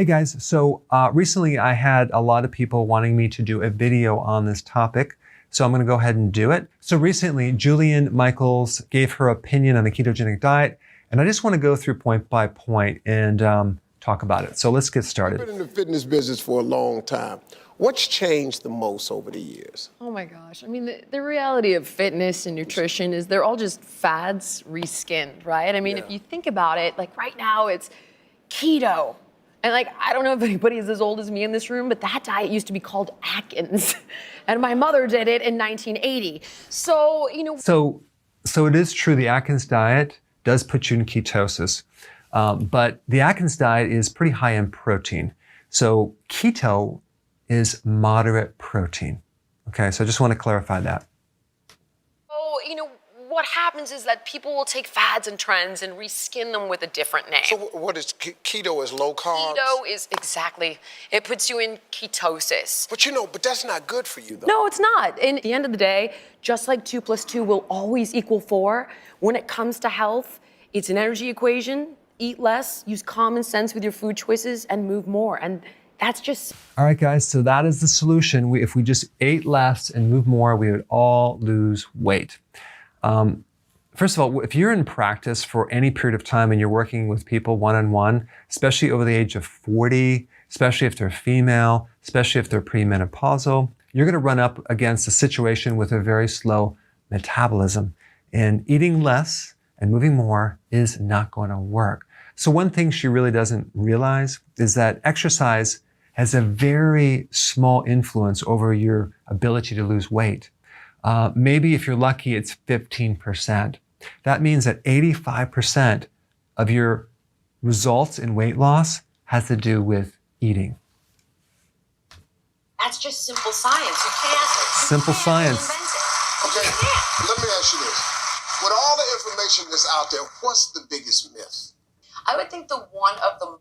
Hey guys, so recently I had a lot of people wanting me to do a video on this topic, so I'm going to go ahead and do it. So recently, Jillian Michaels gave her opinion on the ketogenic diet, and I just want to go through point by point and talk about it. So let's get started. I've been in the fitness business for a long time. What's changed the most over the years? Oh my gosh. I mean, the reality of fitness and nutrition is they're all just fads reskinned, right? I mean, if you think about it, like right now it's keto. And like, I don't know if anybody is as old as me in this room, but that diet used to be called Atkins. And my mother did it in 1980. So, you know. So it is true the Atkins diet does put you in ketosis. But the Atkins diet is pretty high in protein. So keto is moderate protein. Okay, so I just want to clarify that. So, you know, what happens is that people will take fads and trends and reskin them with a different name. So what is keto is low carbs? Keto is exactly, it puts you in ketosis. But that's not good for you though. No, it's not. And at the end of the day, just like 2 + 2 will always equal 4, when it comes to health, it's an energy equation. Eat less, use common sense with your food choices, and move more. And that's just... All right, guys, so that is the solution. If we just ate less and moved more, we would all lose weight. First of all, if you're in practice for any period of time and you're working with people one-on-one, especially over the age of 40, especially if they're female, especially if they're premenopausal, you're going to run up against a situation with a very slow metabolism. And eating less and moving more is not going to work. So one thing she really doesn't realize is that exercise has a very small influence over your ability to lose weight. Maybe if you're lucky, it's 15%. That means that 85% of your results in weight loss has to do with eating. That's just simple science. You can't. Simple science. Okay, let me ask you this. With all the information that's out there, what's the biggest myth? I would think the one of them.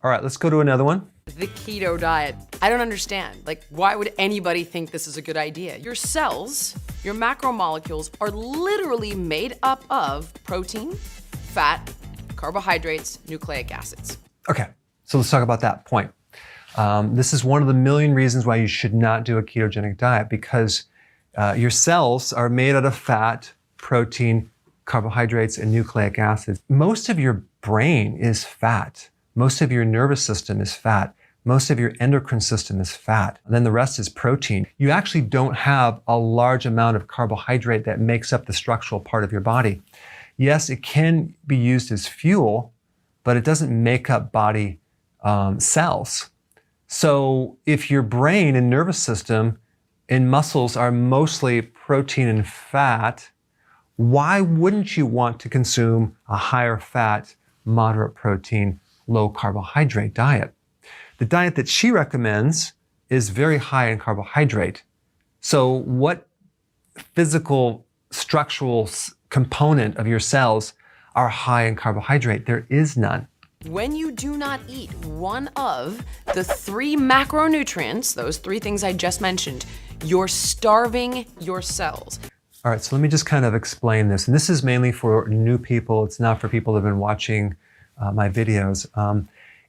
All right, let's go to another one. The keto diet. I don't understand. Like, why would anybody think this is a good idea? Your cells, your macromolecules are literally made up of protein, fat, carbohydrates, nucleic acids. Okay, so let's talk about that point. This is one of the million reasons why you should not do a ketogenic diet, because your cells are made out of fat, protein, carbohydrates, and nucleic acids. Most of your brain is fat. Most of your nervous system is fat. Most of your endocrine system is fat. And then the rest is protein. You actually don't have a large amount of carbohydrate that makes up the structural part of your body. Yes, it can be used as fuel, but it doesn't make up body cells. So if your brain and nervous system and muscles are mostly protein and fat, why wouldn't you want to consume a higher fat, moderate protein, low carbohydrate diet? The diet that she recommends is very high in carbohydrate. So what physical structural component of your cells are high in carbohydrate? There is none. When you do not eat one of the 3 macronutrients, those 3 things I just mentioned, you're starving your cells. All right, so let me just kind of explain this. And this is mainly for new people. It's not for people that have been watching my videos.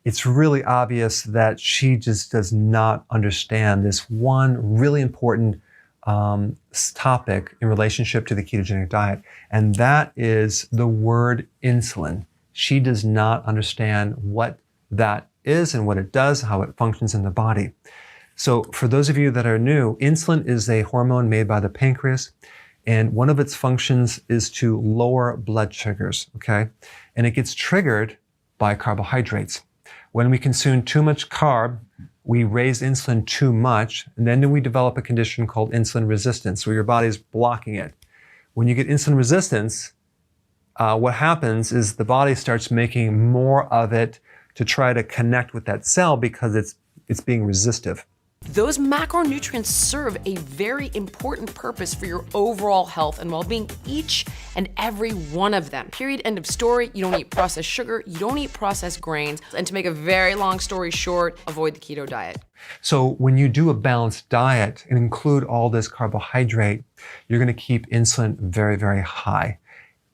It's really obvious that she just does not understand this one really important topic in relationship to the ketogenic diet, and that is the word insulin. She does not understand what that is and what it does, how it functions in the body. So for those of you that are new, insulin is a hormone made by the pancreas, and one of its functions is to lower blood sugars, okay? And it gets triggered by carbohydrates. When we consume too much carb, we raise insulin too much, and then we develop a condition called insulin resistance, where your body is blocking it. When you get insulin resistance, what happens is the body starts making more of it to try to connect with that cell because it's being resistive. Those macronutrients serve a very important purpose for your overall health and well-being, each and every one of them. Period, end of story. You don't eat processed sugar, you don't eat processed grains, and to make a very long story short, avoid the keto diet. So when you do a balanced diet and include all this carbohydrate, you're going to keep insulin very, very high.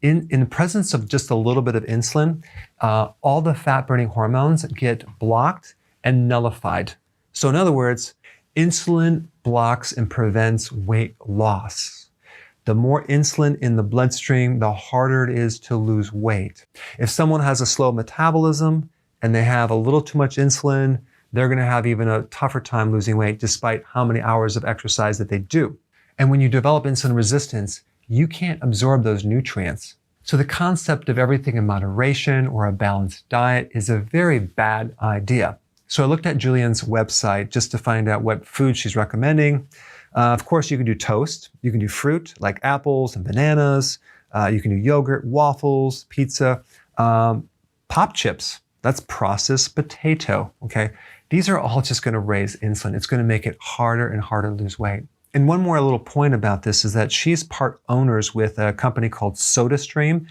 in the presence of just a little bit of insulin, all the fat-burning hormones get blocked and nullified. So in other words, insulin blocks and prevents weight loss. The more insulin in the bloodstream, the harder it is to lose weight. If someone has a slow metabolism and they have a little too much insulin, they're going to have even a tougher time losing weight despite how many hours of exercise that they do. And when you develop insulin resistance, you can't absorb those nutrients. So the concept of everything in moderation or a balanced diet is a very bad idea. So I looked at Jillian's website just to find out what food she's recommending. Of course, you can do toast. You can do fruit like apples and bananas. You can do yogurt, waffles, pizza, pop chips. That's processed potato, okay? These are all just gonna raise insulin. It's gonna make it harder and harder to lose weight. And one more little point about this is that she's part owners with a company called SodaStream,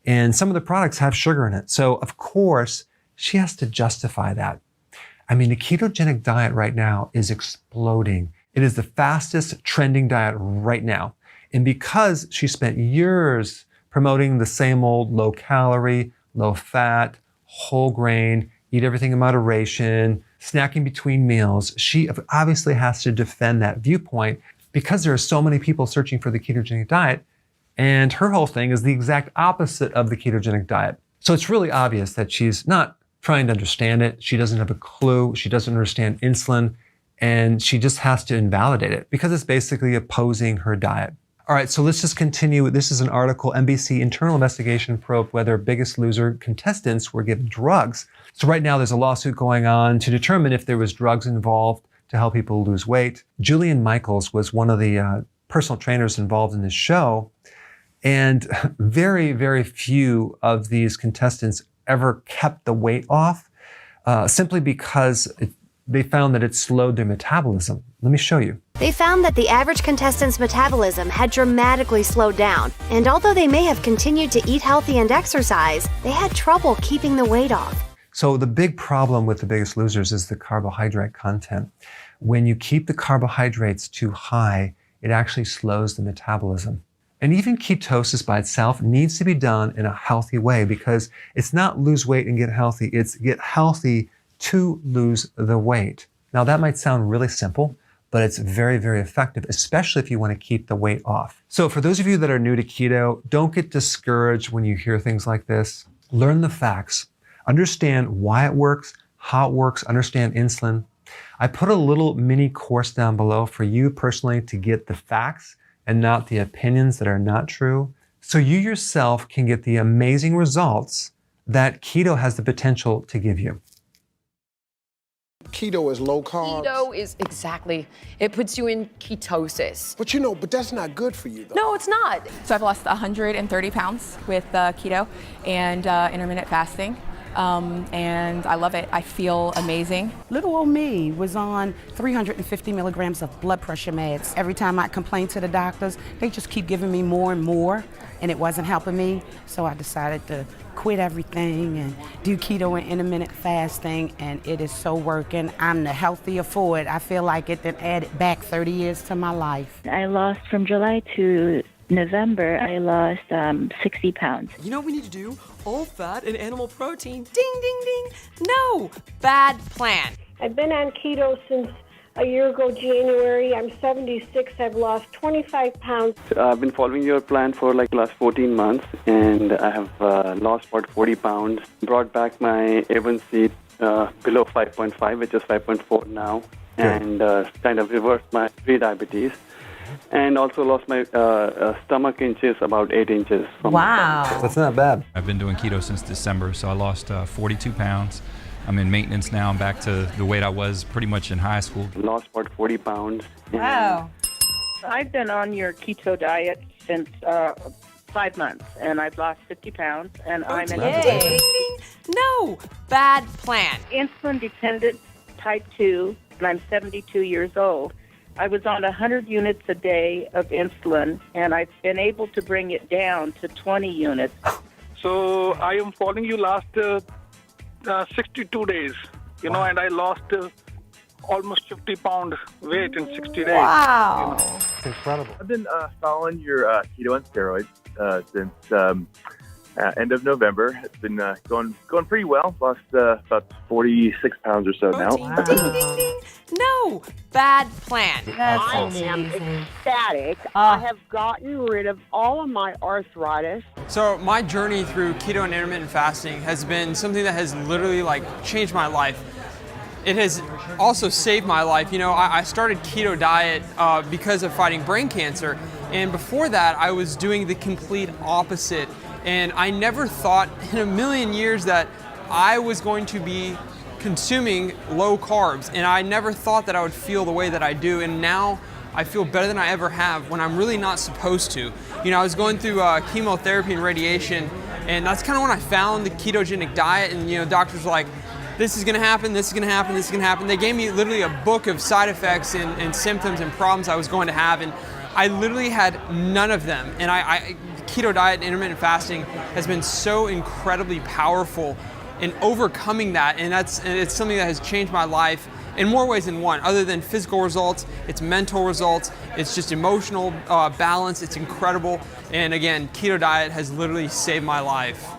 and some of the products have sugar in it. So of course, she has to justify that. I mean, the ketogenic diet right now is exploding. It is the fastest trending diet right now. And because she spent years promoting the same old low calorie, low fat, whole grain, eat everything in moderation, snacking between meals, she obviously has to defend that viewpoint because there are so many people searching for the ketogenic diet. And her whole thing is the exact opposite of the ketogenic diet. So it's really obvious that she's not trying to understand it. She doesn't have a clue. She doesn't understand insulin. And she just has to invalidate it because it's basically opposing her diet. All right, so let's just continue. This is an article, NBC internal investigation probe whether Biggest Loser contestants were given drugs. So right now there's a lawsuit going on to determine if there was drugs involved to help people lose weight. Jillian Michaels was one of the personal trainers involved in this show. And very, very few of these contestants ever kept the weight off simply because they found that it slowed their metabolism. Let me show you. They found that the average contestant's metabolism had dramatically slowed down, and although they may have continued to eat healthy and exercise, they had trouble keeping the weight off. So the big problem with The Biggest Losers is the carbohydrate content. When you keep the carbohydrates too high, it actually slows the metabolism. And even ketosis by itself needs to be done in a healthy way because it's not lose weight and get healthy, it's get healthy to lose the weight. Now that might sound really simple, but it's very, very effective, especially if you want to keep the weight off. So for those of you that are new to keto, don't get discouraged when you hear things like this. Learn the facts, understand why it works, how it works, understand insulin. I put a little mini course down below for you personally to get the facts and not the opinions that are not true. So you yourself can get the amazing results that keto has the potential to give you. Keto is low carb. Keto is exactly, it puts you in ketosis. But that's not good for you, though. No, it's not. So I've lost 130 pounds with keto and intermittent fasting. And I love it. I feel amazing. Little old me was on 350 milligrams of blood pressure meds. Every time I complained to the doctors, they just keep giving me more and more, and it wasn't helping me. So I decided to quit everything and do keto and intermittent fasting, and it is so working. I'm the healthier for it. I feel like it then added back 30 years to my life. I lost from July to November, I lost 60 pounds. You know what we need to do? All fat and animal protein. Ding, ding, ding. No, bad plan. I've been on keto since a year ago, January. I'm 76. I've lost 25 pounds. I've been following your plan for like the last 14 months, and I have lost about 40 pounds, brought back my A1C below 5.5, which is 5.4 now, and kind of reversed my pre-diabetes. And also lost my stomach inches, about 8 inches. Wow. That's not bad. I've been doing keto since December, so I lost 42 pounds. I'm in maintenance now. I'm back to the weight I was pretty much in high school. Lost about 40 pounds. Wow. I've been on your keto diet since 5 months, and I've lost 50 pounds, and I'm in No, bad plan. insulin-dependent type 2, and I'm 72 years old. I was on 100 units a day of insulin, and I've been able to bring it down to 20 units. So I am following you last 62 days, and I lost almost 50 pound weight in 60 days. Wow. It's incredible. I've been following your keto on steroids since end of November. It's been going pretty well. Lost about 46 pounds or so now. Ding, ding, ding. No, bad plan. I am ecstatic. I have gotten rid of all of my arthritis. So my journey through keto and intermittent fasting has been something that has literally changed my life. It has also saved my life. You know, I started Keto Diet because of fighting brain cancer. And before that, I was doing the complete opposite. And I never thought in a million years that I was going to be consuming low carbs. And I never thought that I would feel the way that I do. And now I feel better than I ever have when I'm really not supposed to. You know, I was going through chemotherapy and radiation. And that's kind of when I found the ketogenic diet. And, you know, doctors were like, this is gonna happen, this is gonna happen, this is gonna happen. They gave me literally a book of side effects and symptoms and problems I was going to have, and I literally had none of them. And keto diet and intermittent fasting has been so incredibly powerful in overcoming that, and it's something that has changed my life in more ways than one. Other than physical results, it's mental results, it's just emotional balance, it's incredible. And again, keto diet has literally saved my life.